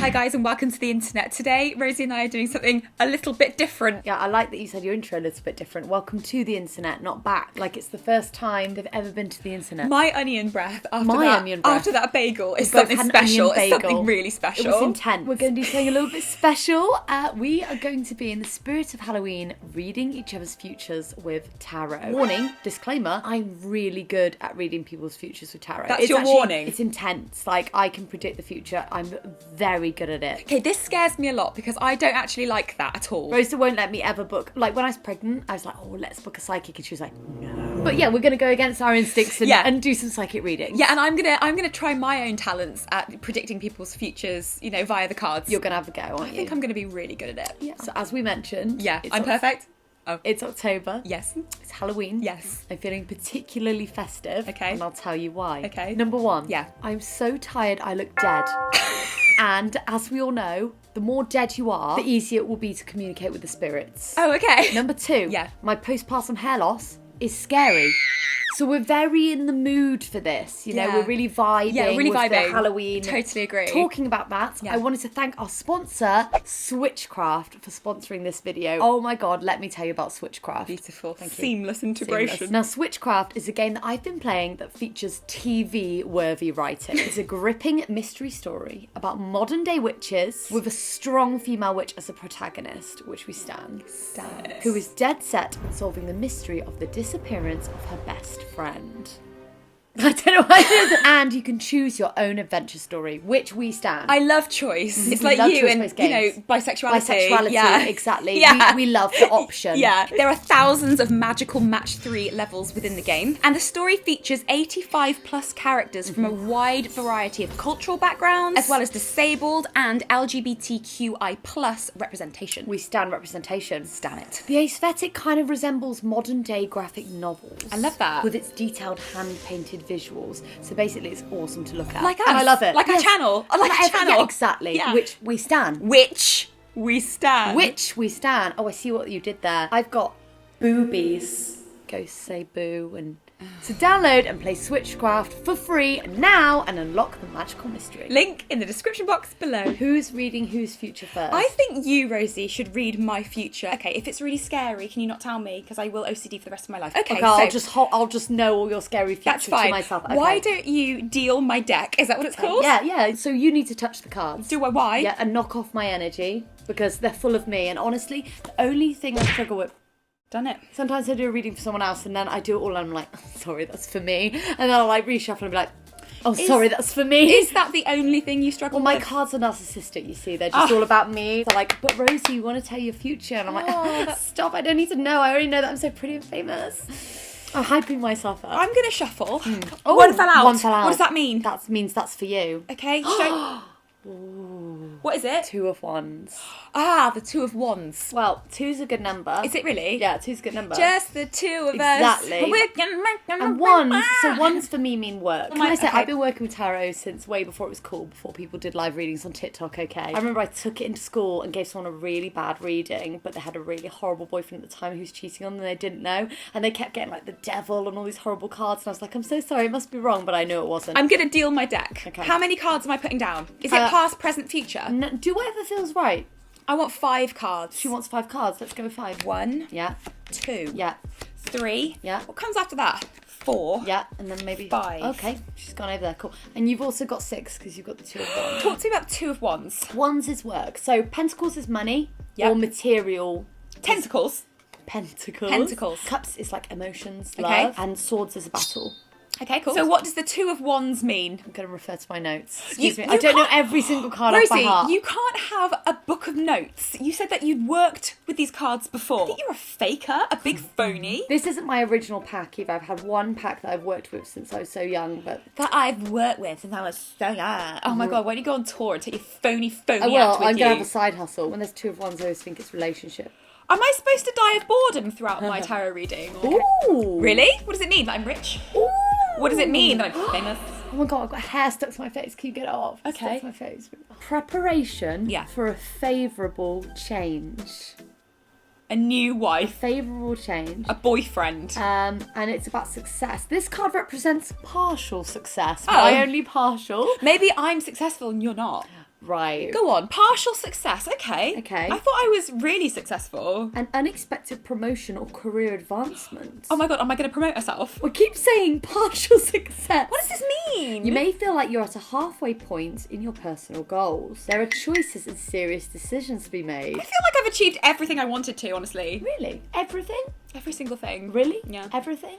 Hi guys and welcome to the internet. Today, Rosie and I are doing something a little bit different. Yeah, I like that you said your intro a little bit different. Welcome to the internet, not back. Like it's the first time they've ever been to the internet. My onion breath after that bagel is something special. It's something really special. It was intense. We're going to do something a little bit special. We are going to be in the spirit of Halloween, reading each other's futures with tarot. Warning, disclaimer, I'm really good at reading people's futures with tarot. That's your warning. It's intense. Like I can predict the future. I'm very good at it. Okay, this scares me a lot because I don't actually like that at all. Rosa won't let me ever book. Like when I was pregnant, I was like, oh, let's book a psychic, and she was like, no. But yeah, we're gonna go against our instincts and do some psychic readings. Yeah, and I'm gonna try my own talents at predicting people's futures, you know, via the cards. You're gonna have a go, aren't you? I think I'm gonna be really good at it. Yeah. So as we mentioned, I'm perfect. Oh. It's October. Yes. It's Halloween. Yes. I'm feeling particularly festive. Okay. And I'll tell you why. Okay. Number one. Yeah. I'm so tired I look dead. And as we all know, the more dead you are, the easier it will be to communicate with the spirits. Oh, okay. Number two. Yeah. My postpartum hair loss is scary. So we're very in the mood for this, you know, we're really vibing with the Halloween. Totally agree. Talking about that, I wanted to thank our sponsor, Switchcraft, for sponsoring this video. Oh my God, let me tell you about Switchcraft. Beautiful. Thank you. Seamless integration. Now, Switchcraft is a game that I've been playing that features TV-worthy writing. It's a gripping mystery story about modern-day witches with a strong female witch as a protagonist, which we stand, who is dead set on solving the mystery of the disappearance of her best friend. I don't know why I did that. And you can choose your own adventure story, which we stand. I love choice. It's like you and, you know, bisexuality. Bisexuality, exactly. Yeah. We love the option. Yeah. There are thousands of magical match 3 levels within the game, and the story features 85 plus characters from a wide variety of cultural backgrounds, as well as disabled and LGBTQI plus representation. We stand representation. Stan it. The aesthetic kind of resembles modern day graphic novels. I love that. With its detailed hand-painted visuals. So basically it's awesome to look at. Like us. And I love it. Like our channel. Like our channel. Yeah, exactly. Yeah. Which we stand. Which we stand. Oh, I see what you did there. I've got boobies. Ghosts say boo and... So download and play Switchcraft for free now and unlock the magical mystery. Link in the description box below. Who's reading whose future first? I think you, Rosie, should read my future. Okay, if it's really scary, can you not tell me? Because I will OCD for the rest of my life. Okay, so I'll just know all your scary futures that's fine. To myself. Okay. Why don't you deal my deck? Is that what it's called? Yeah. So you need to touch the cards. Do I? Why? Yeah, and knock off my energy because they're full of me. And honestly, the only thing I struggle with. Done it. Sometimes I do a reading for someone else and then I do it all and I'm like, oh, sorry, that's for me. And then I'll like reshuffle and be like, oh, sorry, that's for me. Is that the only thing you struggle with? Well, my cards are narcissistic, you see. They're just all about me. They're like, but Rosie, you want to tell your future? And I'm like, stop, I don't need to know. I already know that I'm so pretty and famous. I'm hyping myself up. I'm going to shuffle. Oh, one fell out. One fell out. What does that mean? That means that's for you. Okay, Ooh. What is it? 2 of Wands. Ah, the 2 of Wands. Well, 2's a good number. Is it really? Yeah, 2's a good number. Just the 2 of exactly. us. Exactly. And Wands, so Wands for me mean work. Can I say, okay. I've been working with tarot since way before it was cool, before people did live readings on TikTok, okay? I remember I took it into school and gave someone a really bad reading, but they had a really horrible boyfriend at the time who was cheating on them and they didn't know. And they kept getting like the devil and all these horrible cards. And I was like, I'm so sorry, it must be wrong, but I knew it wasn't. I'm going to deal my deck. Okay. How many cards am I putting down? Is it past, present, future? No, do whatever feels right. I want 5 cards. She wants 5 cards. Let's go with 5. 1. Yeah. 2. Yeah. 3. Yeah. What comes after that? 4. Yeah, and then maybe 5. Okay, she's gone over there. Cool. And you've also got 6 because you've got the 2 of Wands. Talk to me about 2 of Wands. Wands is work. So Pentacles is money Yep. or material. Tentacles. Pentacles. Cups is like emotions, love. Okay. And Swords is a battle. Okay, cool. So what does the 2 of Wands mean? I'm going to refer to my notes. Excuse me. I don't know every single card off by Rosie, heart. you can't have a book of notes. You said that you'd worked with these cards before. I think you're a faker, a big phony. This isn't my original pack either. I've had one pack that I've worked with since I was so young, but... That I've worked with since I was so young. Oh my God, why don't you go on tour and take your phony I will. act with I'm you? going to have a side hustle. When there's 2 of Wands, I always think it's relationship. Am I supposed to die of boredom throughout my tarot reading? Ooh. Really? What does it mean? That I'm rich? Ooh. What does it mean that I'm famous? Oh my God, I've got hair stuck to my face. Can you get it off? It's Okay. stuck to my face. Preparation Yeah. for a favourable change. A new wife. Favourable change. A boyfriend. And it's about success. This card represents partial success. Oh. My only partial. Maybe I'm successful and you're not. Right. Go on. Partial success. Okay. Okay. I thought I was really successful. An unexpected promotion or career advancement. Oh my god, am I going to promote myself? We keep saying partial success. What does this mean? You may feel like you're at a halfway point in your personal goals. There are choices and serious decisions to be made. I feel like I've achieved everything I wanted to, honestly. Really? Everything? Every single thing. Really? Yeah. Everything?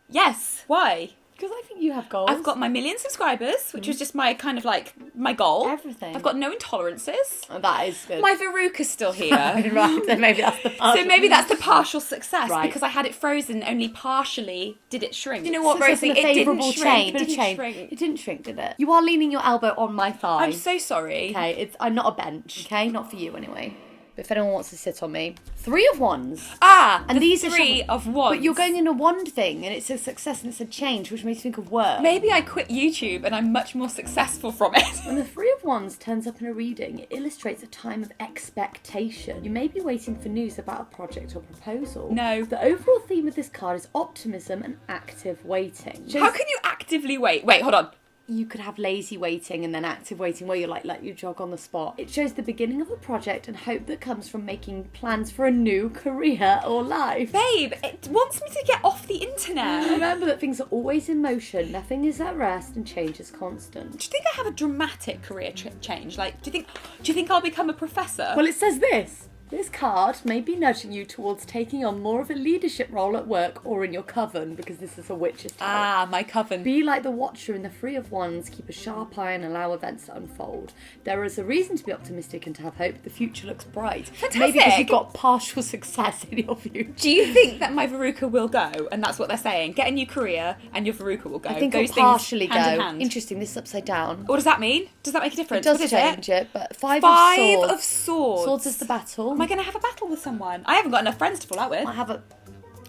Yes. Why? Because I think you have goals. I've got my 1 million subscribers, which was just my kind of like, my goal. Everything. I've got no intolerances. Oh, that is good. My Veruca's still here. Right, so maybe that's the partial. So maybe that's the partial success, Right. because I had it frozen, only partially did it shrink. You know what, So it's Rosie? a It didn't favourable shrink. change. It Bit of didn't change. shrink. It didn't shrink, did it? You are leaning your elbow on my thigh. I'm so sorry. Okay, I'm not a bench, okay? Not for you anyway. But if anyone wants to sit on me. 3 of Wands. Ah, And these are 3 of Wands. But you're going in a wand thing, and it's a success and it's a change, which makes me think of work. Maybe I quit YouTube and I'm much more successful from it. When the 3 of Wands turns up in a reading, it illustrates a time of expectation. You may be waiting for news about a project or proposal. No. The overall theme of this card is optimism and active waiting. How can you actively wait? Wait, hold on. You could have lazy waiting and then active waiting where you're like, let you jog on the spot. It shows the beginning of a project and hope that comes from making plans for a new career or life. Babe, it wants me to get off the internet. Remember that things are always in motion, nothing is at rest, and change is constant. Do you think I have a dramatic career change? Like, do you think I'll become a professor? Well, it says this. This card may be nudging you towards taking on more of a leadership role at work or in your coven, because this is a witch's tarot. my coven. Be like the Watcher in the 3 of Wands, keep a sharp eye and allow events to unfold. There is a reason to be optimistic and to have hope. The future looks bright. Fantastic. Maybe because you've got partial success in your future. Do you think that my Veruca will go? And that's what they're saying. Get a new career and your Veruca will go. I think Those it'll things partially go. hand in hand. Interesting, this is upside down. What does that mean? Does that make a difference? It does What is change it, but 5 5 of of swords. Swords is the battle. Am I going to have a battle with someone? I haven't got enough friends to fall out with. Might have a...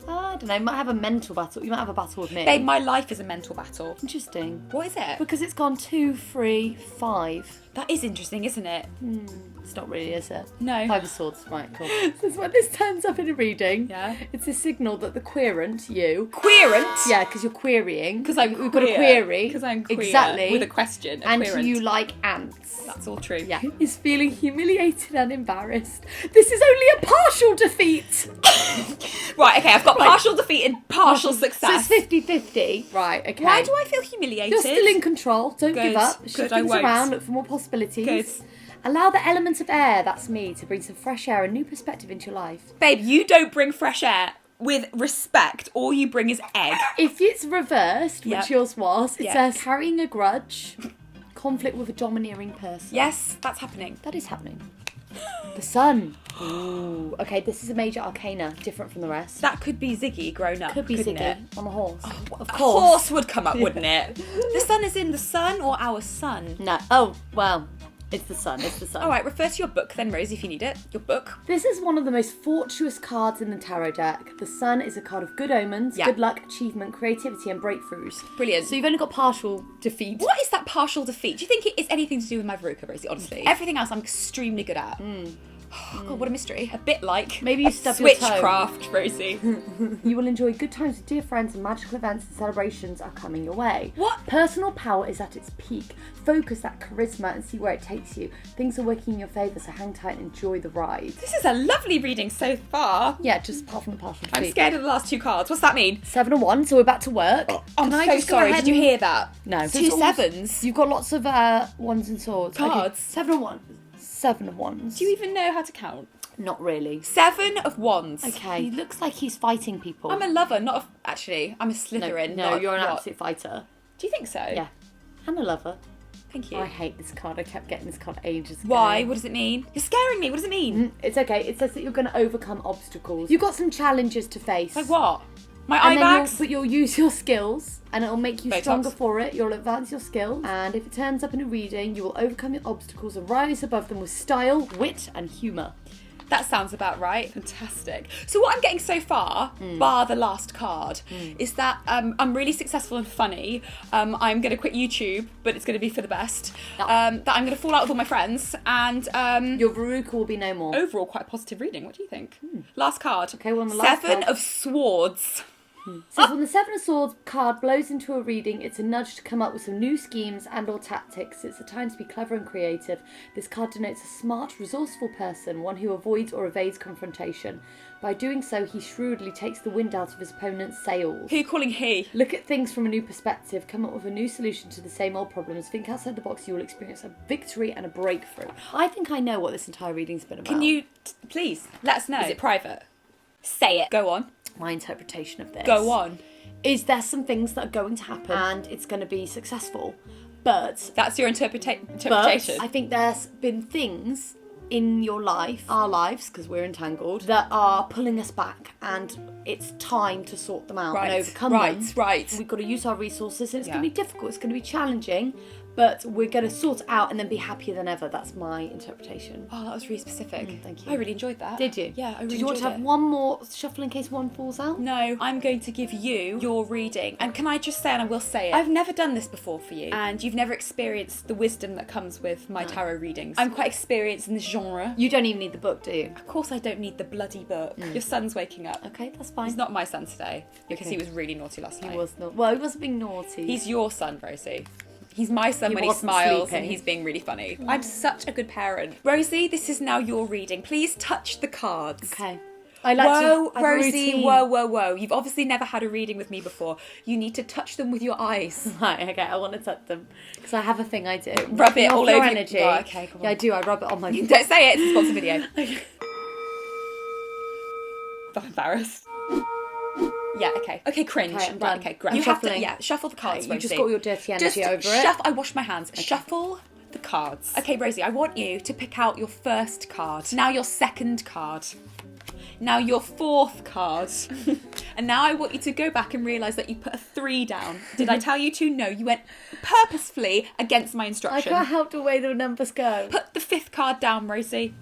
I don't know, might have a mental battle. You might have a battle with me. Babe, my life is a mental battle. Interesting. What is it? Because it's gone 2, 3, 5. That is interesting, isn't it? It's not really, is it? No. 5 of Swords, right, cool. So when this turns up in a reading, Yeah. it's a signal that the querent, you... Querent? Yeah, because you're querying. Because I'm We've got a queer. query. Because I'm queer. Exactly. With a question. And querent. you like ants. That's all true. Yeah. Is feeling humiliated and embarrassed. This is only a partial defeat. Right, okay, I've got partial defeat and partial success. So it's 50-50. Right, okay. Why do I feel humiliated? You're still in control. Don't Good, give up. good, Shift I things won't. around. Look for more possibilities. Good. Allow the element of air, that's me, to bring some fresh air and new perspective into your life. Babe, you don't bring fresh air with respect. All you bring is egg. If it's reversed, which Yep. yours was, it Yep. says carrying a grudge, conflict with a domineering person. Yes, that's happening. That is happening. The sun. Ooh. Okay, this is a major arcana, different from the rest. That could be Ziggy grown up. Could be couldn't Ziggy it? on a horse. Of course. A horse would come up, wouldn't it? The sun is in the sun or our sun? No. Oh, well, it's the sun. It's the sun. All right, refer to your book then, Rosie, if you need it. Your book. This is one of the most fortuitous cards in the tarot deck. The sun is a card of good omens, Yeah. good luck, achievement, creativity, and breakthroughs. Brilliant. So you've only got partial defeat. What is that partial defeat? Do you think it is anything to do with my Veruca, Rosie, honestly? Everything else I'm extremely good at. Oh, God, what a mystery. A bit like Maybe you stub your toe. switchcraft, Rosie. You will enjoy good times with dear friends, and magical events and celebrations are coming your way. What? Personal power is at its peak. Focus that charisma and see where it takes you. Things are working in your favour, so hang tight and enjoy the ride. This is a lovely reading so far. Yeah, just apart from the partial defeat. I'm scared of the last 2 cards. What's that mean? 7 and 1, so we're back to work. I'm Can I so just go sorry. ahead Did you and- hear that? No. 2 it's almost- 7s. You've got lots of ones and swords. Okay, Cards. 7 and 1. 7 of wands. Do you even know how to count? Not really. 7 of wands. Okay. He looks like he's fighting people. I'm a lover, not a... Actually, I'm a Slytherin. No, not you're an what? absolute fighter. Do you think so? Yeah. And a lover. Thank you. I hate this card. I kept getting this card ages ago. Why? What does it mean? You're scaring me. What does it mean? It's okay. It says that you're going to overcome obstacles. You've got some challenges to face. Like what? My eye And then bags? but you'll use your skills and it'll make you Botox. stronger for it. You'll advance your skills. And if it turns up in a reading, you will overcome your obstacles and rise above them with style, wit, and humour. That sounds about right. Fantastic. So what I'm getting so far, bar the last card, is that I'm really successful and funny. I'm going to quit YouTube, but it's going to be for the best. Yep. That I'm going to fall out with all my friends. And Your Veruca will be no more. overall, quite a positive reading. What do you think? Last card. Okay, well, on the last 7 card. of Swords. Says when the Seven of Swords card blows into a reading, it's a nudge to come up with some new schemes and or tactics. It's a time to be clever and creative. This card denotes a smart, resourceful person, one who avoids or evades confrontation. By doing so, he shrewdly takes the wind out of his opponent's sails. Who are you calling he? Look at things from a new perspective, come up with a new solution to the same old problems. Think outside the box, you will experience a victory and a breakthrough. I think I know what this entire reading's been about. Can you, please, let us know. Is it private? Say it. Go on. My interpretation of this. Go on. Is there some things that are going to happen and it's going to be successful, but... That's your interpretation? But I think there's been things in your life, our lives, because we're entangled, that are pulling us back, and it's time to sort them out and overcome them. Right. We've got to use our resources, and it's going to be difficult, it's going to be challenging, but we're going to sort it out and then be happier than ever. That's my interpretation. Oh, that was really specific. Thank you. I really enjoyed that. Did you? Yeah, I really enjoyed it. Did you want to have one more shuffle in case one falls out? No, I'm going to give you your reading. And can I just say, and I will say it, I've never done this before for you, and you've never experienced the wisdom that comes with my tarot readings. I'm quite experienced in this genre. You don't even need the book, do you? Of course I don't need the bloody book. Your son's waking up. Okay, that's fine. He's not my son today, because he was really naughty last night. He was not. Well, he wasn't being naughty. He's your son, Rosie. He's my son when he smiles and he's being really funny. I'm such a good parent. Rosie, this is now your reading. Please touch the cards. Okay. I like to have Rosie, a routine. whoa. You've obviously never had a reading with me before. You need to touch them with your eyes. Right, okay, I want to touch them. Because I have a thing I do. Rub it all over energy. Oh, okay, come on. Yeah, I do. I rub it on my... Don't say it. It's a sponsored video. I'm embarrassed. Yeah, okay. Okay, cringe. Okay, I'm right, done. okay, great. I'm You shuffling. have to, shuffle the cards, You Rosie. just got your dirty energy over it. I wash my hands. Okay. Shuffle the cards. Okay, Rosie, I want you to pick out your first card. Now your second card. Now your fourth card. And now I want you to go back and realise that you put a 3 down. Did I tell you to? No, you went purposefully against my I instruction. can't help the way the numbers go. Put the 5th card down, Rosie.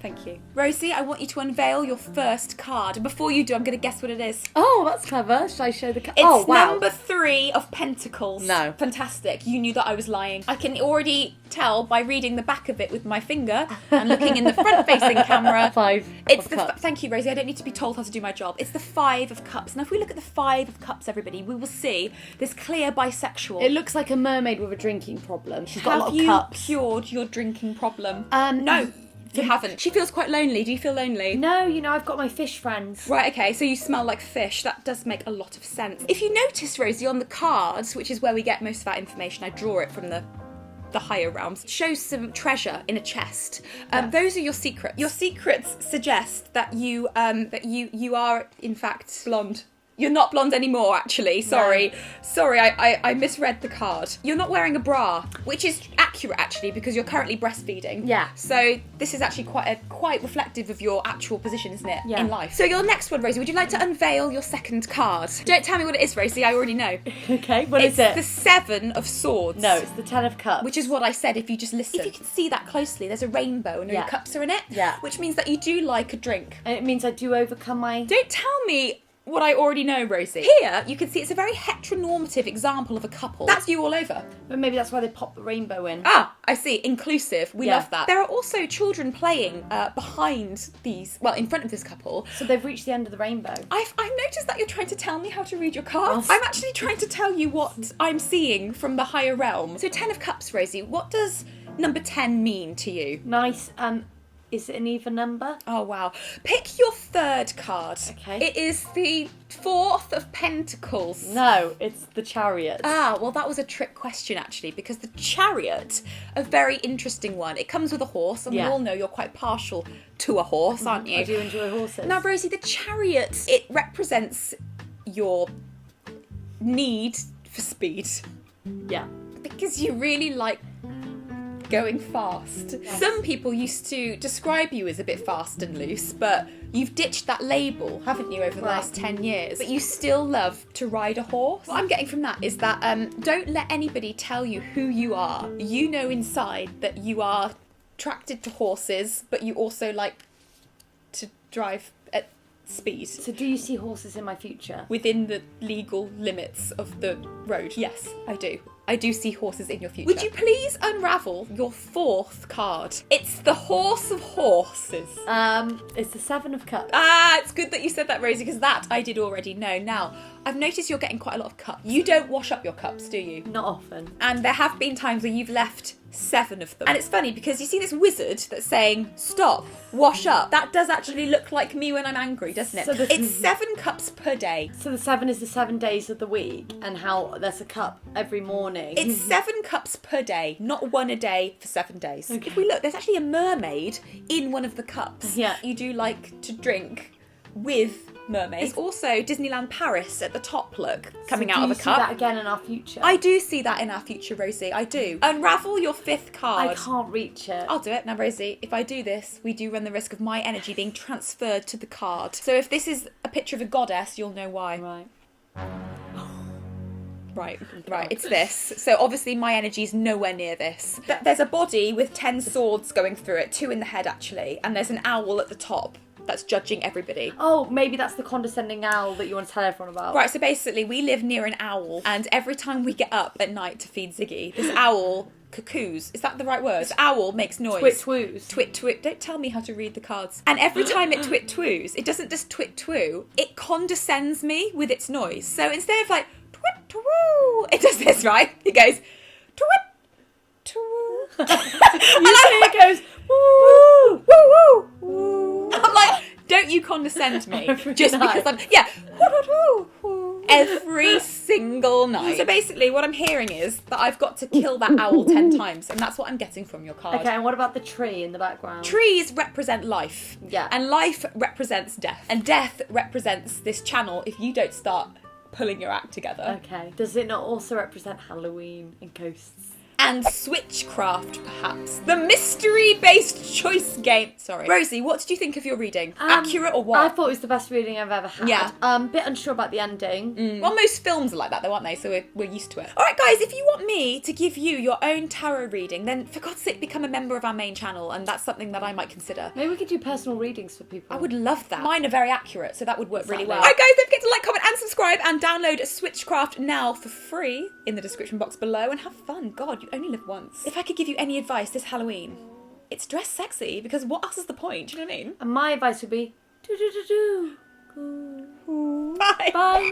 Thank you. Rosie, I want you to unveil your first card. And before you do, I'm going to guess what it is. Oh, that's clever. Should I show the card? It's oh, wow. number 3 of Pentacles. No. Fantastic. You knew that I was lying. I can already tell by reading the back of it with my finger and looking in the front-facing camera. 5 It's of the cups. Thank you, Rosie. I don't need to be told how to do my job. It's the 5 of Cups. Now, if we look at the 5 of Cups, everybody, we will see this clear bisexual. It looks like a mermaid with a drinking problem. She's got a lot Have of you cups. cured your drinking problem? No. You haven't. She feels quite lonely. Do you feel lonely? No, I've got my fish friends. Right, okay, so you smell like fish. That does make a lot of sense. If you notice, Rosie, on the cards, which is where we get most of our information, I draw it from the higher realms, shows some treasure in a chest. Those are your secrets. Your secrets suggest that you are in fact blonde. You're not blonde anymore, actually. Sorry. No. Sorry, I misread the card. You're not wearing a bra, which is accurate, actually, because you're currently breastfeeding. Yeah. So this is actually quite reflective of your actual position, isn't it, Yeah. in life? So your next one, Rosie, would you like to unveil your second card? Don't tell me what it is, Rosie. I already know. Okay, what is it? It's the 7 of Swords. No, it's the 10 of cups. Which is what I said, if you just listen. If you can see that closely, there's a rainbow and your cups are in it. Yeah. Which means that you do like a drink. And it means I do overcome my... Don't tell me what I already know, Rosie. Here, you can see it's a very heteronormative example of a couple. That's you all over. But maybe that's why they pop the rainbow in. Ah, I see. Inclusive. We Yeah. love that. There are also children playing behind these, well, in front of this couple. So they've reached the end of the rainbow. I've noticed that you're trying to tell me how to read your cards. Oh. I'm actually trying to tell you what I'm seeing from the higher realm. So 10 of Cups, Rosie, what does number 10 mean to you? Nice. Is it an even number? Oh, wow. Pick your third card. Okay. It is the 4th of Pentacles. No, it's the Chariot. Ah, well, that was a trick question, actually, because the Chariot, a very interesting one. It comes with a horse, and we all know you're quite partial to a horse, aren't you? I do enjoy horses. Now, Rosie, the Chariot, it represents your need for speed. Yeah. Because you really like going fast. Some people used to describe you as a bit fast and loose, but you've ditched that label, haven't you, over the last 10 years? But you still love to ride a horse. What I'm getting from that is that don't let anybody tell you who you are. You know inside that you are attracted to horses, but you also like to drive at speed. So do you see horses in my future? Within the legal limits of the road, yes, I do. I do see horses in your future. Would you please unravel your 4th card? It's the Horse of Horses. It's the 7 of Cups. Ah, it's good that you said that, Rosie, because that I did already know. Now, I've noticed you're getting quite a lot of cups. You don't wash up your cups, do you? Not often. And there have been times where you've left 7 of them. And it's funny because you see this wizard that's saying, stop, wash up. That does actually look like me when I'm angry, doesn't it? So it's 7 cups per day. So the 7 is the 7 days of the week, and how there's a cup every morning. It's 7 cups per day, not 1 a day for 7 days. Okay. If we look, there's actually a mermaid in one of the cups. Yeah. You do like to drink with mermaids. There's also Disneyland Paris at the top, look, coming out of a cup. Do you see that again in our future? I do see that in our future, Rosie, I do. Unravel your 5th card. I can't reach it. I'll do it. Now, Rosie, if I do this, we do run the risk of my energy being transferred to the card. So if this is a picture of a goddess, you'll know why. Right, it's this. So obviously my energy is nowhere near this. There's a body with 10 swords going through it, 2 in the head actually, and there's an owl at the top that's judging everybody. Oh, maybe that's the condescending owl that you want to tell everyone about. Right, so basically we live near an owl, and every time we get up at night to feed Ziggy, this owl cuckoos. Is that the right word? This owl makes noise. Twit-twoos. Twit-twit. Don't tell me how to read the cards. And every time it twit-twoos, it doesn't just twit-twoo, it condescends me with its noise. So instead of like, twit-twoo, it does this, right? It goes, twit-twoo. It goes, woo, woo, woo, woo. I'm like, don't you condescend me just because I'm, yeah, woo, woo, woo, every single night. So basically what I'm hearing is that I've got to kill that owl 10 times, and that's what I'm getting from your card. Okay, and what about the tree in the background? Trees represent life. Yeah. And life represents death. And death represents this channel if you don't start pulling your act together. Okay. Does it not also represent Halloween and ghosts? And switchcraft, perhaps. The mystery-based choice game. Sorry. Rosie, what did you think of your reading? Accurate or what? I thought it was the best reading I've ever had. Yeah. Bit unsure about the ending. Well, most films are like that though, aren't they? So we're used to it. All right, guys, if you want me to give you your own tarot reading, then for God's sake, become a member of our main channel, and that's something that I might consider. Maybe we could do personal readings for people. I would love that. Mine are very accurate, so that would work really well. All Exactly. right, guys, don't forget to like, comment, and subscribe, and download Switchcraft now for free in the description box below, and have fun. God, you only live once. If I could give you any advice this Halloween, it's dress sexy, because what else is the point? Do you know what I mean? And my advice would be, do. Bye. Bye.